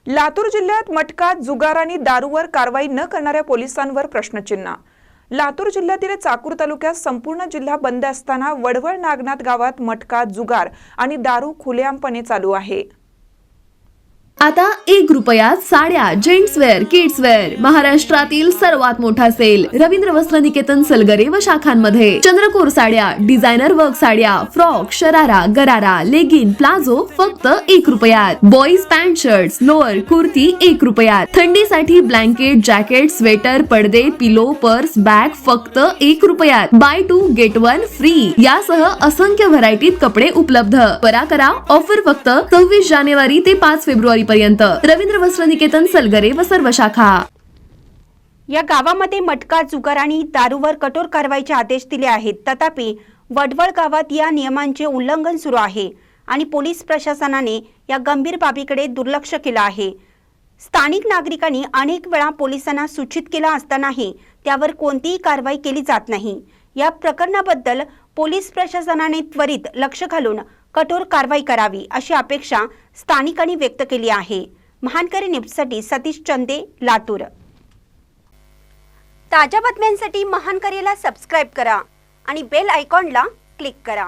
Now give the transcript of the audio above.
लातूर जिल्ह्यात मटका, जुगार आणि दारूवर कारवाई न करणाऱ्या पोलिसांवर प्रश्नचिन्ह। लातूर जिल्ह्यातील चाकूर तालुक्यात संपूर्ण जिल्हा बंद असताना वडवळ नागनाथ गावात मटका, जुगार आणि दारू खुलेआमपणे चालू आहे। आता 1 रुपयात साड्या, जेंट्सवेअर, किड्सवेअर, महाराष्ट्रातील सर्वात मोठा सेल रवींद्र वस्त्र निकेतन सलगरे व शाखांमध्ये। चंद्रकोर साड्या, डिझायनर वर्क साड्या, फ्रॉक, शरारा, गरारा, लेगिन, प्लाझो फक्त 1 रुपयात। Boys pant shirts, lower, kurti 1 रुपयात। थंडीसाठी ब्लँकेट, जॅकेट, स्वेटर, पडदे, पिलो, पर्स, बॅग फक्त 1 रुपयात। बाय 2 गेट 1 फ्री यासह असंख्य व्हरायटीत कपडे उपलब्ध। त्वरा करा, ऑफर फक्त 26 जानेवारी ते 5 फेब्रुवारी पर्यंत। रवींद्र वस्त्र निकेतन सलगरे व सर्व शाखा। या गावामध्ये मटका, जुगार आणि दारूवर कठोर कारवाईचे आदेश दिले आहेत। तथापि वडवळ गावात या नियमांचे उल्लंघन सुरू आहे आणि पोलीस प्रशासनाने या गंभीर बाबीकडे दुर्लक्ष केले आहे। स्थानिक नागरिकांनी अनेक वेळा पोलिसांना सूचित केले असतानाही त्यावर कोणतीही कारवाई केली जात नाही। या प्रकरणाबद्दल पोलीस प्रशासनाने त्वरित लक्ष घालून कठोर कारवाई करावी अशी अपेक्षा स्थानिकांनी व्यक्त केली आहे। महानकरी न्यूजसाठी सतीश चंदे, लातूर। ताज्या बातम्यांसाठी महानकरीला सबस्क्राइब करा आणि बेल आयकॉनला क्लिक करा।